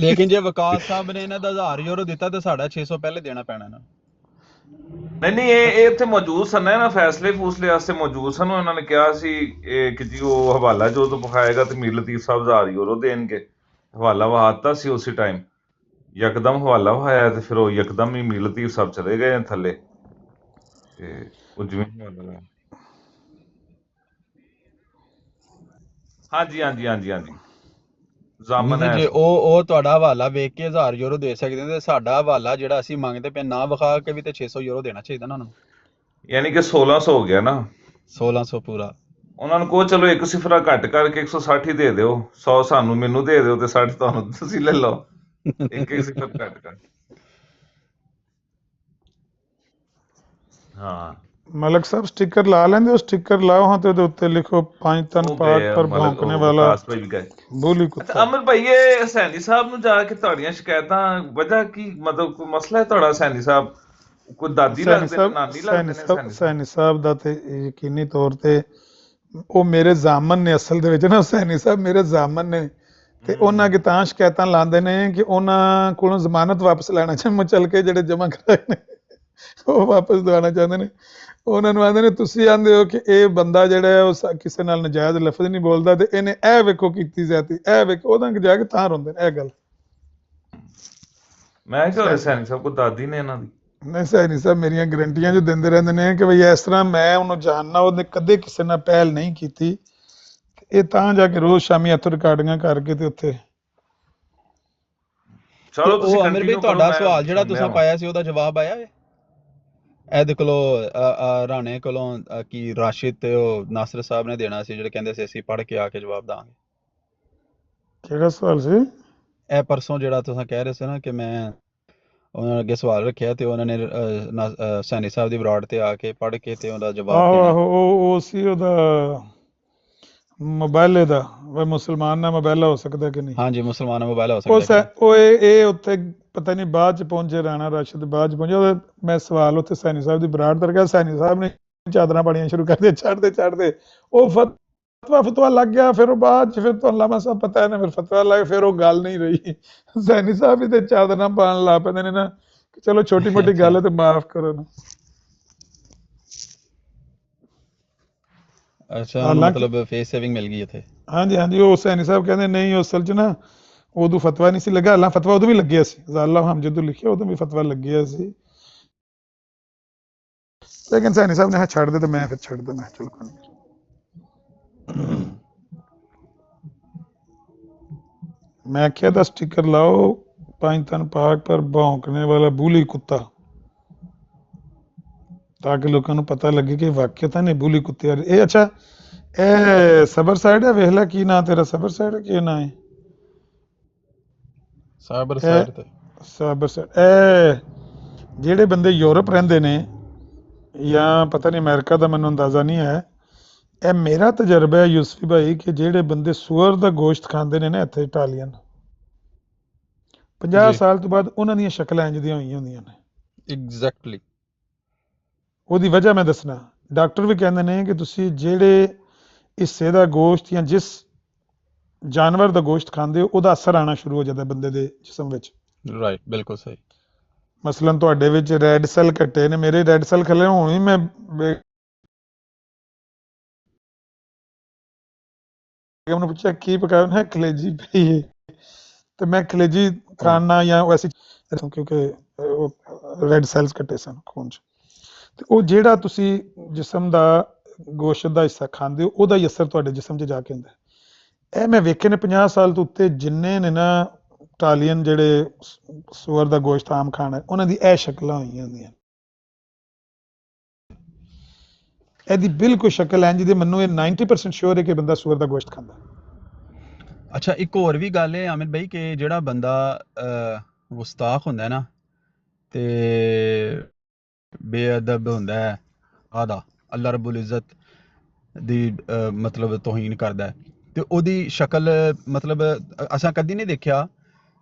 ਲੇਕਿਨ ਜੇ ਵਿਕਾਸ ਸਾਹਿਬ ਨੇ ਇਹਨਾਂ ਦਾ 1000 ਯੂਰੋ ਦਿੱਤਾ ਤੇ ਸਾਡਾ 600 ਪਹਿਲੇ ਦੇਣਾ ਪੈਣਾ ਨਾ। ਨਹੀਂ ਇਹ ਇੱਥੇ ਮੌਜੂਦ ਸਨ ਨਾ, ਫੈਸਲੇ ਫੂਸਲੇ ਵਾਸਤੇ ਮੌਜੂਦ ਸਨ। ਉਹਨਾਂ ਨੇ ਕਿਹਾ ਸੀ ਕਿ ਜੀ ਉਹ ਹਵਾਲਾ ਜੋ ਤੋਂ ਵਿਖਾਏਗਾ ਤੇ ਮੀਰ ਲਤੀਫ ਸਾਹਿਬ 1000 ਯੂਰੋ ਦੇਣਗੇ। ਹਵਾਲਾ ਵਹਾਤਾ ਸੀ ਉਸੇ ਟਾਈਮ, ਯਕਦਮ ਹਵਾਲਾ ਵਹਾਇਆ ਤੇ ਫਿਰ ਉਹ ਯਕਦਮ ਹੀ ਮੀਰ ਲਤੀਫ ਸਾਹਿਬ ਚਲੇ ਗਏ ਥੱਲੇ ਤੇ ਉਹ ਜਿਵੇਂ ਹਾਂਜੀ ਜ਼ਾਮਨ ਹੈ। ਜੇ ਉਹ ਤੁਹਾਡਾ ਹਵਾਲਾ ਵੇਖ ਕੇ 1000 ਯੂਰੋ ਦੇ ਸਕਦੇ ਨੇ ਤੇ ਸਾਡਾ ਹਵਾਲਾ ਜਿਹੜਾ ਅਸੀਂ ਮੰਗਦੇ ਪਏ ਨਾ ਵਿਖਾ ਕੇ ਵੀ ਤੇ 600 ਯੂਰੋ ਦੇਣਾ ਚਾਹੀਦਾ ਨਾ ਉਹਨਾਂ ਨੂੰ। ਯਾਨੀ ਕਿ 1600 ਹੋ ਗਿਆ ਨਾ, 1600 ਪੂਰਾ। ਉਹਨਾਂ ਨੂੰ ਕਹੋ ਚਲੋ ਇੱਕ ਸਿਫਰਾ ਘੱਟ ਕਰਕੇ 160 ਹੀ ਦੇ ਦਿਓ, 100 ਸਾਨੂੰ ਮੈਨੂੰ ਦੇ ਦਿਓ ਤੇ 60 ਤੁਹਾਨੂੰ ਤੁਸੀਂ ਲੈ ਲਓ। ਇੱਕ ਸਿਫਰ ਘੱਟ ਕਰ। ਹਾਂ ਮਲਕ ਸਾਹਿਬ ਸਟicker ਲਾ ਲੈਂਦੇ ਹੋ? ਸਟicker ਲਾਓ ਹਾਂ ਤੇ ਉਹਦੇ ਉੱਤੇ ਲਿਖੋ 5 ਤਨ ਪਾਕ ਪਰ ਭੌਂਕਣੇ ਵਾਲਾ ਬੋਲੀ ਕੁੱਤਾ। ਅਮਰ ਭਾਈ ਇਹ ਹਸੈਨੀ ਸਾਹਿਬ ਨੂੰ ਜਾ ਕੇ ਤੁਹਾਡੀਆਂ ਸ਼ਿਕਾਇਤਾਂ ਵਜ੍ਹਾ ਕੀ, ਮਤਲਬ ਕੋਈ ਮਸਲਾ ਹੈ ਤੁਹਾਡਾ? ਹਸੈਨੀ ਸਾਹਿਬ ਕੋਈ ਦਾਦੀ ਲੱਗਦੇ ਨੇ, ਨਾਨੀ ਲੱਗਦੇ ਨੇ? ਹਸੈਨੀ ਸਾਹਿਬ ਦਾ ਤੇ ਯਕੀਨੀ ਤੌਰ ਤੇ ਉਹ ਮੇਰੇ ਜ਼ਾਮਨ ਨੇ, ਅਸਲ ਦੇ ਵਿੱਚ ਨਾ ਹਸੈਨੀ ਸਾਹਿਬ ਮੇਰੇ ਜ਼ਾਮਨ ਨੇ ਤੇ ਉਹਨਾਂ ਕਿ ਤਾਂ ਸ਼ਿਕਾਇਤਾਂ ਲਾਉਂਦੇ ਨੇ ਕਿ ਉਹਨਾਂ ਕੋਲੋਂ ਜ਼ਮਾਨਤ ਵਾਪਸ ਲੈਣਾ ਚਾਹੁੰਦੇ, ਚੱਲ ਕੇ ਜਿਹੜੇ ਜਮ੍ਹਾਂ ਕਰਾਏ ਨੇ ਉਹ ਵਾਪਸ ਦਵਾਉਣਾ ਚਾਹੁੰਦੇ ਨੇ। ਉਹਨਾਂ ਨੂੰ ਆਂਦੇ ਨੇ ਤੁਸੀਂ ਆਂਦੇ ਹੋ ਕਿ ਇਹ ਬੰਦਾ ਜਿਹੜਾ ਹੈ ਉਹ ਕਿਸੇ ਨਾਲ ਨਜਾਇਜ਼ ਲਫ਼ਜ਼ ਨਹੀਂ ਬੋਲਦਾ ਤੇ ਇਹਨੇ ਇਹ ਵੇਖੋ ਕੀਤੀ ਜ਼ਿਆਦਤੀ, ਇਹ ਵੇਖੋ, ਉਹਦਾ ਜਾ ਕੇ ਤਾਂ ਰੋਂਦੇ ਨੇ। ਇਹ ਗੱਲ ਮੈਂ ਕਿਹਾ ਹਸੈਨੀ ਸਾਹਿਬ ਕੋਈ ਦਾਦੀ ਨੇ ਇਹਨਾਂ ਦੀ? ਨਹੀਂ ਹਸੈਨੀ ਸਾਹਿਬ ਮੇਰੀਆਂ ਗਰੰਟੀਆਂ ਜੋ ਦਿੰਦੇ ਰਹਿੰਦੇ ਨੇ ਕਿ ਬਈ ਇਸ ਤਰ੍ਹਾਂ ਮੈਂ ਉਹਨੂੰ ਜਾਣਨਾ, ਉਹਨੇ ਕਦੇ ਕਿਸੇ ਨਾਲ ਪਹਿਲ ਨਹੀਂ ਕੀਤੀ। ਇਹ ਤਾਂ ਜਾ ਕੇ ਰੋਜ਼ ਸ਼ਾਮੀ ਹੱਥ ਰਿਕਾਰਡਿੰਗਾਂ ਕਰਕੇ ਤੇ ਉੱਥੇ। ਚਲੋ ਤੁਸੀਂ ਅਮਰ ਭਾਈ ਤੁਹਾਡਾ ਸਵਾਲ ਜਿਹੜਾ ਤੁਸੀਂ ਪਾਇਆ ਸੀ ਉਹਦਾ ਜਵਾਬ ਆਇਆ ਹੈ? ਇਹਦੇ ਕੋਲੋਂ ਰਾਣੇ ਕੋਲੋਂ ਕੀ ਰਾਸ਼ਿਦ ਤੇ ਉਹ ਨਾਸਰ ਸਾਹਿਬ ਨੇ ਦੇਣਾ ਸੀ, ਜਿਹੜੇ ਕਹਿੰਦੇ ਸੀ ਅਸੀਂ ਪੜ੍ਹ ਕੇ ਆ ਕੇ ਜਵਾਬ ਦਾਂਗੇ। ਕਿਹੜਾ ਸਵਾਲ ਸੀ? ਇਹ ਪਰਸੋਂ ਜਿਹੜਾ ਤੁਸੀਂ ਕਹਿ ਰਹੇ ਸੀ ਨਾ ਕਿ ਮੈਂ ਉਹਨਾਂ ਅੱਗੇ ਸਵਾਲ ਰੱਖਿਆ ਤੇ ਉਹਨਾਂ ਨੇ ਸੈਣੀ ਸਾਹਿਬ ਦੀ ਬਰਾੜ ਤੇ ਆ ਕੇ ਪੜ੍ਹ ਕੇ ਤੇ ਉਹਦਾ ਜਵਾਬ ਆਹੋ ਦੇਣਾ। ਆਹੋ, ਉਹ ਸੀ ਉਹਦਾ ਮੋਬਾਈਲੇ ਦਾ, ਵੀ ਮੁਸਲਮਾਨ ਨਾਲ ਮੋਬਾਈਲਾ ਹੋ ਸਕਦਾ ਕਿ ਨਹੀਂ। ਹਾਂਜੀ, ਮੁਸਲਮਾਨ ਮੋਬਾਈਲ ਹੋ ਉਹ ਸਕਦਾ ਉਹ ਇਹ ਉੱਥੇ ਪਤਾ ਨਹੀਂ ਬਾਅਦ ਚ ਪਹੁੰਚੇ, ਰਾਣਾ ਰਾਸ਼ਿਦ ਬਾਅਦ ਚ ਪਹੁੰਚੇ। ਮੈਂ ਸਵਾਲ ਉੱਥੇ ਸੈਣੀ ਸਾਹਿਬ ਦੀ ਬਰਾੜ ਤੇ ਗਿਆ, ਸੈਣੀ ਸਾਹਿਬ ਨੇ ਚਾਦਰਾਂ ਪਾਣੀਆਂ ਸ਼ੁਰੂ ਕਰ ਦਿੱਤੀਆਂ, ਚੜ੍ਹਦੇ ਉਹ ਫਤਵਾ ਲੱਗ ਗਿਆ। ਫਿਰ ਉਹ ਬਾਅਦ ਚ ਫਿਰ ਤੁਹਾਨੂੰ ਲਾਮਾ ਸਾਹਿਬ ਪਤਾ ਹੈ ਨਾ, ਫਿਰ ਫਤਵਾ ਲੱਗ, ਫਿਰ ਉਹ ਗੱਲ ਨਹੀਂ ਰਹੀ। ਸੈਣੀ ਸਾਹਿਬ ਵੀ ਤੇ ਚਾਦਰਾਂ ਪਾਣ ਲਾ ਪੈਂਦੇ ਨੇ ਨਾ, ਕਿ ਚਲੋ ਛੋਟੀ ਮੋਟੀ ਗੱਲ ਹੈ ਤੇ ਮਾਫ ਕਰੋ ਨਾ। ਅੱਛਾ, ਮਤਲਬ ਫੇਸ ਸੇਵਿੰਗ ਮਿਲ ਗਈ ਇੱਥੇ। ਹਾਂਜੀ ਹਾਂਜੀ, ਉਹ ਸੈਣੀ ਸਾਹਿਬ ਕਹਿੰਦੇ ਨਹੀਂ, ਉਹ ਅਸਲ ਚ ਨਾ ਉਦੋਂ ਫਤਵਾ ਨਹੀਂ ਸੀ ਲੱਗਾ। ਹਾਲਾਂ ਫਤਵਾ ਉਦੋਂ ਵੀ ਲੱਗਿਆ ਸੀ, ਜ਼ਾਲਾ ਹਮ ਜਦੋਂ ਲਿਖਿਆ ਉਦੋਂ ਵੀ ਫਤਵਾ ਲੱਗਿਆ ਸੀ, ਲੇਕਿਨ ਸੈਣੀ ਸਾਹਿਬ ਨੇ ਛੱਡ ਦੇ ਤੇ ਮੈਂ ਫਿਰ ਛੱਡ ਦੇਣਾ। ਚਲੋ मैं क्या था स्टिकर लाओ, पाकिस्तान पाक पर भौंकने वाला बूली कुत्ता, ताकि लोगों को पता लगे कि वाकई ने बूली कुत्ते ए। अच्छा, ए सबर साइड है, वेख ला की ना तेरा, सबर साइड की ना है? साबर साइड ते सबर साइड। ए जेड़े बंदे यूरोप रहंदे ने या पता नहीं अमेरिका दा, मैनूं अंदाजा नहीं है। ਇਹ ਮੇਰਾ ਤਜਰਬਾ ਹੈ ਯੂਸਫੀ ਭਾਈ, ਕਿ ਜਿਹੜੇ ਬੰਦੇ ਸੂਅਰ ਦਾ ਗੋਸ਼ਤ ਖਾਂਦੇ ਨੇ ਨਾ ਇੱਥੇ ਇਟਾਲੀਅਨ, 50 ਸਾਲ ਤੋਂ ਬਾਅਦ ਉਹਨਾਂ ਦੀਆਂ ਸ਼ਕਲਾਂ ਇੰਜ ਦੀਆਂ ਹੋਈਆਂ ਹੁੰਦੀਆਂ ਨੇ। ਐਗਜ਼ੈਕਟਲੀ। ਉਹਦੀ ਵਜ੍ਹਾ ਮੈਂ ਦੱਸਣਾ। ਡਾਕਟਰ ਵੀ ਕਹਿੰਦੇ ਨੇ ਕਿ ਤੁਸੀਂ ਜਿਹੜੇ ਹਿੱਸੇ ਦਾ ਗੋਸ਼ਤ ਜਾਂ ਜਿਸ ਜਾਨਵਰ ਦਾ ਗੋਸ਼ਤ ਖਾਂਦੇ ਹੋ, ਉਹਦਾ ਅਸਰ ਆਉਣਾ ਸ਼ੁਰੂ ਹੋ ਜਾਂਦਾ ਬੰਦੇ ਦੇ ਜਿਸਮ ਵਿੱਚ। ਰਾਈਟ, ਬਿਲਕੁਲ ਸਹੀ। ਮਸਲਨ ਤੁਹਾਡੇ ਵਿੱਚ ਰੈੱਡ ਸੈੱਲ ਘਟੇ ਨੇ, ਮੇਰੇ ਰੈੱਡ ਸੈੱਲ ਖਲੇ ਹੁਣ ਵੀ ਮੈਂ ਉਹਨੂੰ ਪੁੱਛਿਆ ਕੀ ਪਕਾਇਆ, ਉਹਨੇ ਕਲੇਜੀ ਪਈ ਹੈ, ਤੇ ਮੈਂ ਕਲੇਜੀ ਖਾਣਾ ਜਾਂ ਵੈਸੇ, ਕਿਉਂਕਿ ਰੈੱਡ ਸੈਲਸ ਘਟੇ ਸਨ ਖੂਨ ਚ। ਤੇ ਉਹ ਜਿਹੜਾ ਤੁਸੀਂ ਜਿਸਮ ਦਾ ਗੋਸ਼ਤ ਦਾ ਹਿੱਸਾ ਖਾਂਦੇ ਹੋ, ਉਹਦਾ ਹੀ ਅਸਰ ਤੁਹਾਡੇ ਜਿਸਮ 'ਚ ਜਾ ਕੇ ਹੁੰਦਾ। ਇਹ ਮੈਂ ਵੇਖੇ ਨੇ 50 ਸਾਲ ਤੋਂ ਉੱਤੇ ਜਿੰਨੇ ਨੇ ਨਾ ਇਟਾਲੀਅਨ ਜਿਹੜੇ ਸੂਅਰ ਦਾ ਗੋਸ਼ਤ ਆਮ ਖਾਣਾ, ਉਹਨਾਂ ਦੀ ਇਹ ਸ਼ਕਲਾਂ ਹੋਈਆਂ ਹੁੰਦੀਆਂ। ਇਹਦੀ ਬਿਲਕੁਲ ਸ਼ਕਲ ਹੈ ਜਿਹਦੇ ਮੈਨੂੰ ਇਹ 90% ਸ਼ੋਰ ਹੈ ਕਿ ਬੰਦਾ ਸੂਅਰ ਦਾ ਗੋਸ਼ਤ ਖਾਂਦਾ। ਅੱਛਾ, ਇੱਕ ਹੋਰ ਵੀ ਗੱਲ ਹੈ ਆਮਿਰ ਭਾਈ, ਕਿ ਜਿਹੜਾ ਬੰਦਾ ਗੁਸਤਾਖ ਹੁੰਦਾ ਨਾ ਤੇ ਬੇਅਦਬ ਹੁੰਦਾ ਹੈ, ਆਦਾ ਅੱਲਾ ਰੱਬੁਲ ਇੱਜ਼ਤ ਦੀ ਮਤਲਬ ਤੋਹੀਨ ਕਰਦਾ, ਤੇ ਉਹਦੀ ਸ਼ਕਲ ਮਤਲਬ ਅਸਾਂ ਕਦੀ ਨਹੀਂ ਦੇਖਿਆ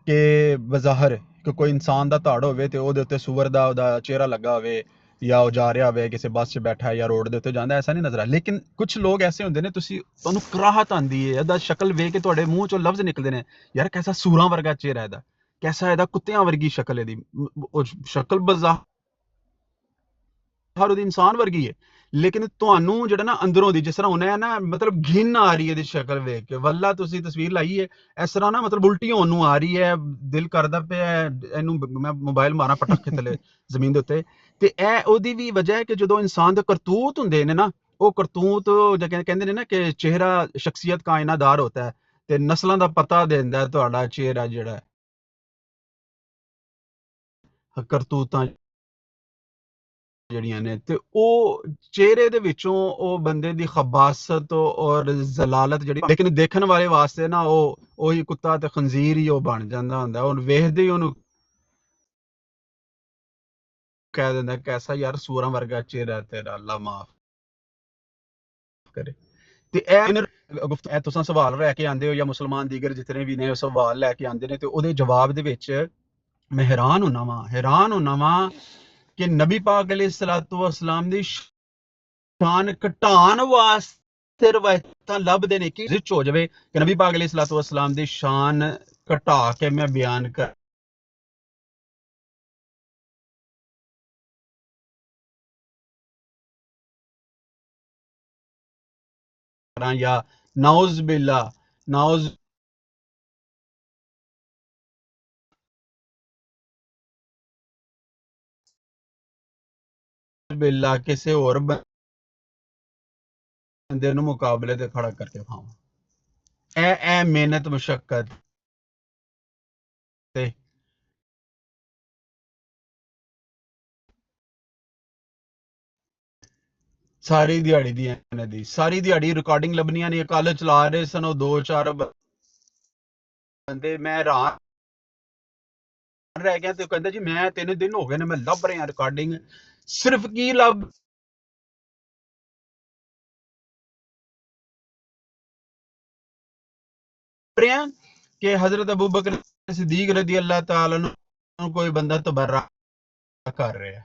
ਕਿ ਬਜ਼ਾਹਰ ਕਿ ਕੋਈ ਇਨਸਾਨ ਦਾ ਧੜ ਹੋਵੇ ਤੇ ਉਹਦੇ ਉੱਤੇ ਸੂਅਰ ਦਾ ਉਹਦਾ ਚਿਹਰਾ ਲੱਗਾ ਹੋਵੇ, ਜਾਂ ਉਹ ਜਾ ਰਿਹਾ ਹੋਵੇ ਕਿਸੇ ਬੱਸ 'ਚ ਬੈਠਾ ਜਾਂ ਰੋਡ ਦੇ ਉੱਤੇ ਜਾਂਦਾ, ਐਸਾ ਨਹੀਂ ਨਜ਼ਰ ਆ। ਲੇਕਿਨ ਕੁਝ ਲੋਕ ਐਸੇ ਹੁੰਦੇ ਨੇ, ਤੁਹਾਨੂੰ ਕਰਾਹਤ ਆਉਂਦੀ ਹੈ ਇਹਦਾ ਸ਼ਕਲ ਵੇਖ ਕੇ, ਤੁਹਾਡੇ ਮੂੰਹ ਚੋਂ ਲਫ਼ਜ਼ ਨਿਕਲਦੇ ਨੇ, ਯਾਰ ਕੈਸਾ ਸੂਰਾਂ ਵਰਗਾ ਚਿਹਰਾ ਇਹਦਾ, ਕੈਸਾ ਇਹਦਾ ਕੁੱਤਿਆਂ ਵਰਗੀ ਸ਼ਕਲ ਇਹਦੀ, ਉਹ ਸ਼ਕਲ ਬਜ਼ਾਹਰ ਉਹਦੀ ਇਨਸਾਨ ਵਰਗੀ ਹੈ, ਲੇਕਿਨ ਤੁਹਾਨੂੰ ਜਿਹੜਾ ਨਾ ਅੰਦਰੋਂ ਦੀ ਜਿਸ ਤਰ੍ਹਾਂ ਉਹਨੇ ਨਾ ਮਤਲਬ ਘਿਨ ਆ ਰਹੀ ਹੈ ਇਹਦੀ ਸ਼ਕਲ ਵੇਖ ਕੇ। ਵੱਲਾ ਤੁਸੀਂ ਤਸਵੀਰ ਲਾਈ ਹੈ ਇਸ ਤਰ੍ਹਾਂ ਨਾ, ਮਤਲਬ ਉਲਟੀ ਹੋਣ ਨੂੰ ਆ ਰਹੀ ਹੈ, ਦਿਲ ਕਰਦਾ ਪਿਆ ਇਹਨੂੰ ਮੈਂ ਮੋਬਾਈਲ ਮਾਰਾਂ ਪਟਾਕੇ ਥੱਲੇ ਜ਼ਮੀਨ ਦੇ ਉੱਤੇ। ਤੇ ਇਹ ਉਹਦੀ ਵੀ ਵਜ੍ਹਾ ਹੈ ਕਿ ਜਦੋਂ ਇਨਸਾਨ ਦੇ ਕਰਤੂਤ ਹੁੰਦੇ ਨੇ ਨਾ, ਉਹ ਕਰਤੂਤ ਕਹਿੰਦੇ ਨੇ ਨਾ ਕਿ ਚਿਹਰਾ ਸ਼ਖਸੀਅਤ ਕਾ ਆਇਨਾਦਾਰ ਹੋਤਾ ਹੈ, ਤੇ ਨਸਲਾਂ ਦਾ ਪਤਾ ਦਿੰਦਾ ਤੁਹਾਡਾ ਚਿਹਰਾ ਜਿਹੜਾ ਕਰਤੂਤਾਂ ਜਿਹੜੀਆਂ ਨੇ, ਤੇ ਉਹ ਚਿਹਰੇ ਦੇ ਵਿੱਚੋਂ ਉਹ ਬੰਦੇ ਦੀ ਖਬਾਸਤ ਔਰ ਜ਼ਲਾਲਤ ਜਿਹੜੀ, ਲੇਕਿਨ ਦੇਖਣ ਵਾਲੇ ਵਾਸਤੇ ਨਾ ਉਹ ਉਹੀ ਕੁੱਤਾ ਤੇ ਖੰਜ਼ੀਰ ਹੀ ਉਹ ਬਣ ਜਾਂਦਾ ਹੁੰਦਾ। ਉਹ ਵੇਖਦੇ ਹੀ ਉਹਨੂੰ ਕਹਿ ਦਿੰਦਾ ਕੈਸਾ ਯਾਰ ਸੂਰਾਂ ਵਰਗਾ ਚਿਹਰਾ ਤੇਰਾ, ਅੱਲਾ ਮਾਫ ਕਰੇ। ਤੇ ਇਹ ਤੁਸੀਂ ਸਵਾਲ ਲੈ ਕੇ ਆਉਂਦੇ ਹੋ, ਜਾਂ ਮੁਸਲਮਾਨ ਦੀਗਰ ਜਿਤਨੇ ਵੀ ਨੇ ਉਹ ਸਵਾਲ ਲੈ ਕੇ ਆਉਂਦੇ ਨੇ, ਤੇ ਉਹਦੇ ਜਵਾਬ ਦੇ ਵਿੱਚ ਮੈਂ ਹੈਰਾਨ ਹੁੰਦਾ ਵਾਂ ਕਿ ਨਬੀ ਪਾਕ अलैहिस्सलातु वस्सलाम ਦੀ ਸ਼ਾਨ ਘਟਾਉਣ ਵਾਸਤੇ ਰਵਾਇਤਾਂ ਲੱਭਦੇ ਨੇ ਕਿ ਰਿਚ ਹੋ ਜਾਵੇ ਕਿ ਨਬੀ ਪਾਕ अलैहिस्सलातु वस्सलाम ਦੀ ਸ਼ਾਨ ਘਟਾ ਕੇ ਮੈਂ ਬਿਆਨ ਕਰਾਂ, ਜਾਂ ਨਾਉਜ਼ ਬਿल्ला ਕਿਸੇ ਹੋਰ ਬੰਦੇ ਨੂੰ ਮੁਕਾਬਲੇ ਤੇ ਖੜਾ ਕਰਕੇ ਖਾਵਾਂ। ਇਹ ਮਿਹਨਤ ਮੁਸ਼ੱਕਤ ਤੇ ਸਾਰੀ ਦਿਹਾੜੀ ਦੀ ਇਹਨਾਂ ਦੀ ਸਾਰੀ ਦਿਹਾੜੀ ਰਿਕਾਰਡਿੰਗ ਲੱਭਣੀਆਂ ਨੇ। ਕੱਲ ਚਲਾ ਰਹੇ ਸਨ ਉਹ 2-4 ਬੰਦੇ, ਮੈਂ ਹੈਰਾਨ ਰਹਿ ਗਿਆ। ਤੇ ਉਹ ਕਹਿੰਦਾ ਜੀ ਮੈਂ 3 ਦਿਨ ਹੋ ਗਏ ਨੇ ਮੈਂ ਲੱਭ ਰਿਹਾ ਰਿਕਾਰਡਿੰਗ। ਸਿਰਫ ਕੀ ਲੱਭ ਰਿਹਾ ਕਿ ਹਜ਼ਰਤ ਅਬੂ ਬਕਰ ਸਿद्दीक रज़ी अल्लाह ताला ਨੂੰ ਕੋਈ ਬੰਦਾ ਤਬਰਰਾ ਕਰ ਰਿਹਾ।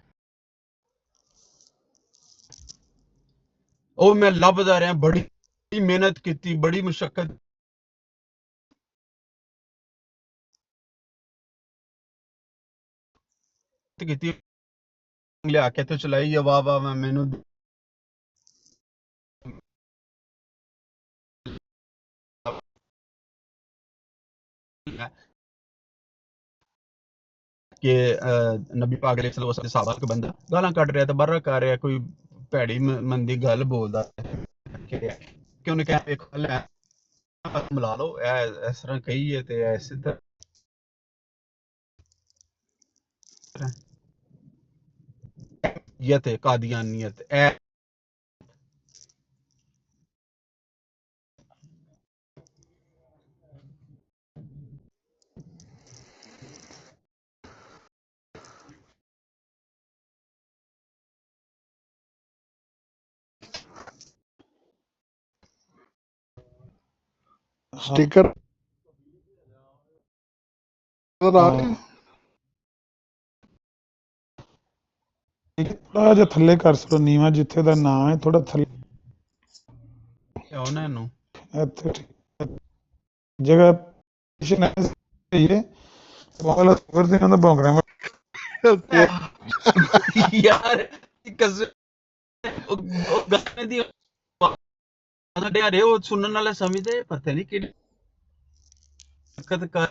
ਉਹ ਮੈਂ ਲੱਭਦਾ ਰਿਹਾ, ਬੜੀ ਮਿਹਨਤ ਕੀਤੀ, ਬੜੀ ਮੁਸ਼ੱਕਤ ਕੀਤੀ, ਲਿਆ ਕੇ ਤੇ ਚਲਾਈ। ਵਾਹ ਵਾਹ ਮੈਨੂੰ ਕਿ ਨਬੀ ਪਾਕ ਅਲੈਹਿ ਸਲਾਤੁ ਵਸਲਾਮ ਦੇ ਸਾਹਬਾ ਦਾ ਬੰਦਾ ਗਾਲਾਂ ਕੱਢ ਰਿਹਾ, ਤਬਰਰਾ ਕਰ ਰਿਹਾ, ਕੋਈ ਭੈੜੀ ਮੰਦੀ ਗੱਲ ਬੋਲਦਾ ਕਿ ਉਹਨੇ ਕਿਹਾ ਵੇਖ ਲੈ ਮਿਲਾ ਲਓ, ਇਹ ਇਸ ਤਰ੍ਹਾਂ ਕਹੀਏ ਤੇ ਇਸੇ ਤਰ੍ਹਾਂ ਯਤ ਕਾਦੀਆਨੀਅਤ ਇਹ ਸਟicker ਆ ਰਿਹਾ। ਥੋੜਾ ਜਿਹਾ ਥੱਲੇ ਕਰ ਸਕੋ, ਨੀਵਾ ਜਿੱਥੇ ਦਾ ਨਾਮ ਹੈ ਥੋੜਾ ਥੱਲੇ ਉਹਨਾਂ ਨੂੰ ਇੱਥੇ ਜਗ੍ਹਾ ਪੋਜੀਸ਼ਨ ਹੈ ਸਹੀ ਹੈ। ਵਾਲਾ ਸੁਗਰ ਦੇ ਨਾਲ ਬੌਂਕਣਾ ਯਾਰ ਉਹ ਗਾਣੇ ਦੀ ਸਾਡੇ ਹਰੇ ਉਹ ਸੁਣਨ ਵਾਲੇ ਸਮਝਦੇ ਪਤਾ ਨਹੀਂ ਕਿਹੜੀ ਦਿੱਕਤ ਕਰ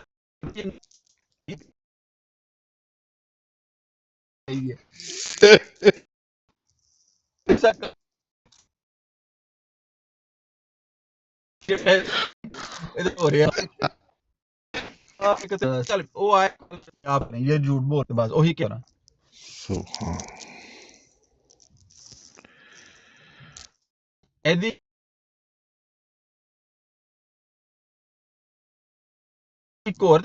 ਇਹਦੇ ਹੋ ਰਿਹਾ। चल वो आए आपने ये झूठ बोलते बस वही कह रहा एदी एक और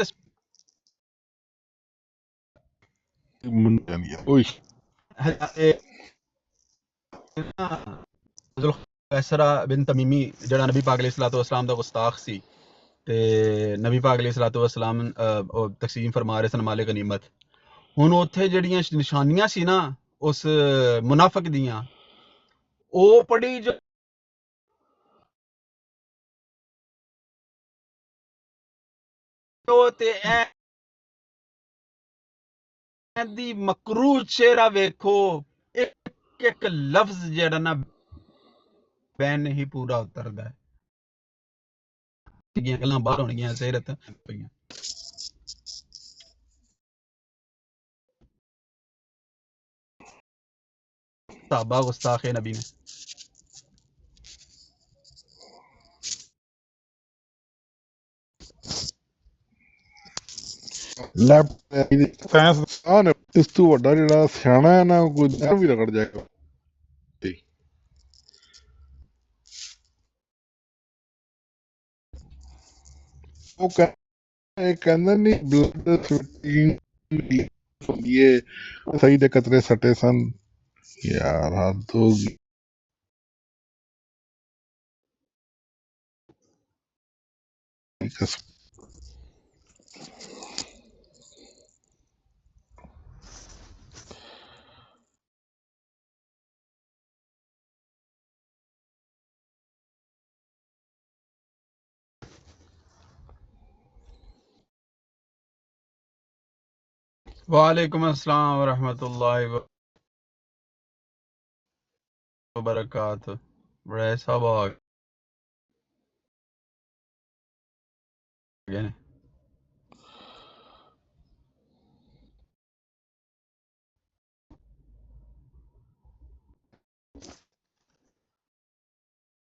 जुल्फैसरा बिन तमीमी ਜਿਹੜਾ ਨਬੀ ਪਾਕ ਅਲੈਹਿਸਸਲਾਤੁ ਵਸਲਾਮ ਦਾ ਗੁਸਤਾਖ ਸੀ ਤੇ ਨਬੀ ਪਾਕ ਅਲੈਹਿਸਸਲਾਤੁ ਵਸਲਾਮ ਤਕਸੀਮ ਫਰਮਾ ਰਹੇ ਸਨ ਮਾਲੇ ਗਨੀਮਤ। ਹੁਣ ਉੱਥੇ ਜਿਹੜੀਆਂ ਨਿਸ਼ਾਨੀਆਂ ਸੀ ਨਾ ਉਸ ਮੁਨਾਫਿਕ ਦੀਆਂ, ਉਹ ਪੜੀ ਜੋ ਤੇ ਦੀ ਮਕਰੂਹ ਚਿਹਰਾ ਵੇਖੋ, ਇੱਕ ਇੱਕ ਲਫ਼ਜ਼ ਜਿਹੜਾ ਨਾ ਬੈਨ ਨਹੀਂ ਪੂਰਾ ਉਤਰਦਾ ਹੈ। ਗੱਲਾਂ ਬਾਹਰ ਹੋਣਗੀਆਂ ਸਿਹਰਤ ਪਈਆਂ। ਸਾਬਾ ਗੁਸਤਾਖੇ ਨਬੀ ਨੇ ਇਸ ਤੋਂ ਵੱਡਾ ਜਿਹੜਾ ਸਿਆਣਾ ਹੈ ਨਾ ਕੋਈ ਵੀ ਰਗੜ ਜਾਏਗਾ। ਉਹ ਕਹਿੰਦਾ ਨਹੀਂ ਬਲੱਡ ਸਹੀ ਦੇ ਕਤਰੇ ਸੱਟੇ ਸਨ। ਯਾਰ ਹੱਦ ਹੋ ਗਈ। वालेकुम अस्सलाम वरहमतुल्लाहि वबरकातुहू। बड़े साहब आ गए।